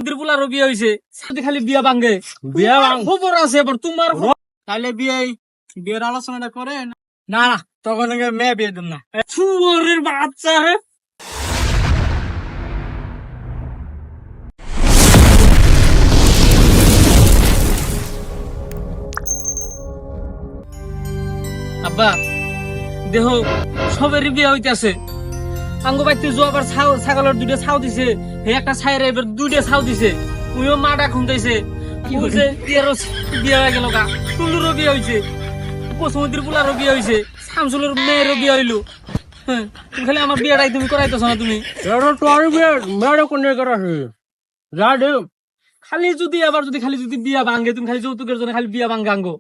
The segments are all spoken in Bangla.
পোলারও বিয়ে হয়েছে খালি বিয়া ভাঙ্গে বিয়া খবর আছে এবার তোমার তাহলে বিয়ের আলোচনাটা করে না না তখন মেয়ে বিয়ে দেন না শুয়োরের বাচ্চা রে আব্বা দেহ সবেরই বিয়ে হইতেছে আঙ্গো বাইতে জোয়াবার ছাগলের দুইটা ছাউ দিছে হে একটা ছাইরে এবার দুইটা ছাউ দিছে উইও মাটা খুন্দাইছে কি হইছে তেরো বিয়ে হয়ে গেল গা টুলুরও বিয়ে হইছে কোসমুদ্রির পোলারও বিয়ে হইছে শামসুলের মেয়েরও বিয়ে হইলো হ্যাঁ খালি আমার বিয়েটাই তুমি করাইতেছ না তুমি তোর বিয়ে মেয়েটা কোন করা যা দে খালি যদি খালি বিয়া ভাঙ্গে তুমি খালি যৌতুকের জন্য খালি বিয়া ভাঙ্গাঙ্গো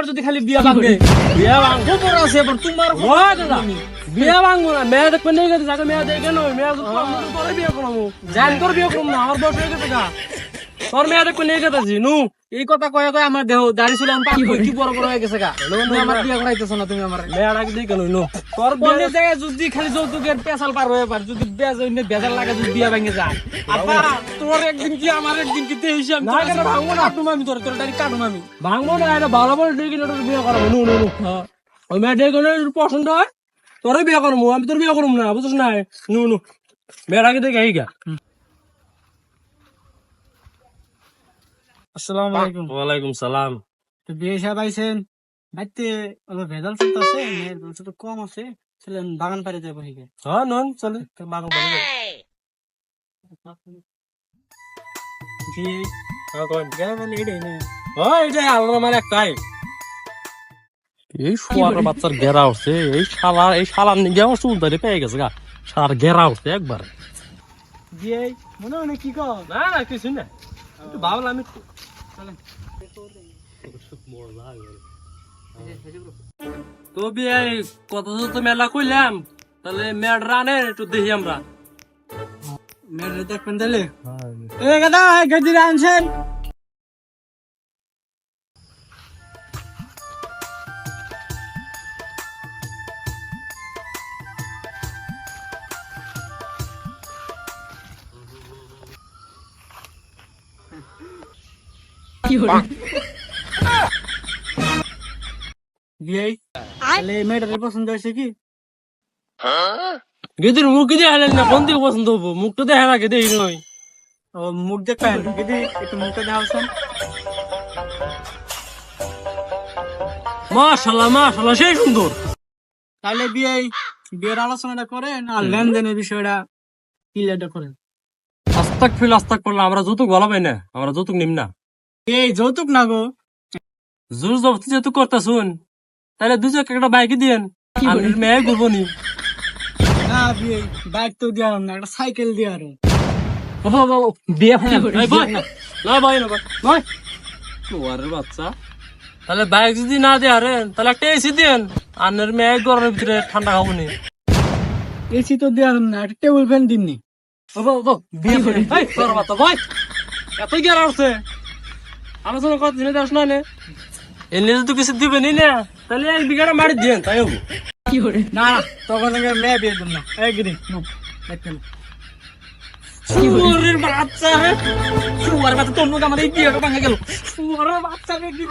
যদি খালি বিয়া ভাঙ্গে বিয়া ভাঙ্গো খবর আছে এবার তোমার বিয়া ভাঙবো না মেয়ে দেখবে নিয়ে গেছে যাকে মেয়ে দেখে নয় মেয়ে তোর বিয়ে করবো জান তোর বিয়ে করবো না আমার বয়স হয়ে গেছে গা তোর মেয়ে দেখবে নিয়ে গেছি নু এই কথা কয়ে কয়ে আমার দেহ দাড়ি ছিল কি বড় বড় হয়ে গেছে গা তুমি আমার বিয়ে করাইতেছ না তুমি আমার মেয়েটাকে দেখে নই নু তোর বন্ধের জায়গায় যদি খালি যৌতুকের পেশাল পার হয়ে পার যদি বেজাল লাগে যদি বিয়া ভেঙে যায় আব্বা তোর একদিন কি আমার একদিন কি হিসাব না কেন ভাঙবো না কাটুম আমি তোর দাড়ি কাটুম আমি ভাঙবো না এটা ভালো ভালো দেখে তোর বিয়ে করাবো নু নু নু ওই মেয়ে দেখে পছন্দ হয় তোরে বিয়ে করবো আমি তোর বিয়ে করবো না বুঝছিস না নু নু মেয়েটাকে দেখে এই গা আসসালামু আলাইকুম ওয়ালাইকুম সালাম তো বিয়ে সাহেব আইছেন বাইতে ভেজাল চলতেছে মেয়ের বলছে তো কম আছে ছিলেন বাগান পাড়ে যাবো হিগে হ্যাঁ নন চলে বাগান পাড়ে জি এটাই আল্লাহ আমার একটাই এই শোয়ার বাচ্চার ঘেরা উঠছে এই শালার নিয়ে আমার চুল ধরে পেয়ে গেছে গা শালার ঘেরা উঠছে একবার জি মনে মনে কি কর না না কিছু না একটু ভাবলাম একটু তো বিয়ে কত তো মেলা কইলাম তাহলে মেয়ের রানে একটু দেখি আমরা মেয়ের দেখবেন তাহলে এ গাদা গদিরে আনছেন মেয়েটার পছন্দ হয়েছে কি গেদির মুখ দিয়ে হালেন না কোন দিকে পছন্দ হবো মুখটা দেখা লাগে দেখি নয় ও মুখ দেখবেন গেদি একটু মুখটা দেখাচ্ছেন মাশাআল্লাহ সেই সুন্দর তাহলে বিয়ের আলোচনাটা করেন আর লেনদেনের বিষয়টা ক্লিয়ারটা করেন আস্তাক করলাম আমরা যৌতুক ভালো পাই না আমরা যৌতুক নিম না এই যৌতুক না গো জোর জবরদস্তি যেহেতু করতে শুন তাহলে দুজন একটা বাইকে দিয়েন আমি মেয়ে ঘুরবো নি না বাইক তো দিয়ে না একটা সাইকেল দিয়ে আর বিয়ে বাচ্চা তাহলে বাইক যদি না দিয়ে আরেন তাহলে একটা এসি দেন আনের মেয়ে গরমের ভিতরে ঠান্ডা খাবো নি এসি তো দিয়ে না একটা টেবিল ফ্যান দিননি বিয়ে করে এত গের আসছে আলোচনা কত দিনে দেখ না এনে যদি কিছু দিবে নি না তাহলে এক বিঘাটা মারি দিয়েন তাই হবো না তখন মেয়ে বিয়ে দেন না একদিন দেখেন শুয়োরের বাচ্চা শুয়ার বাচ্চা তোর মধ্যে আমার এই বিয়েটা ভাঙে গেল শুয়ারের বাচ্চা কি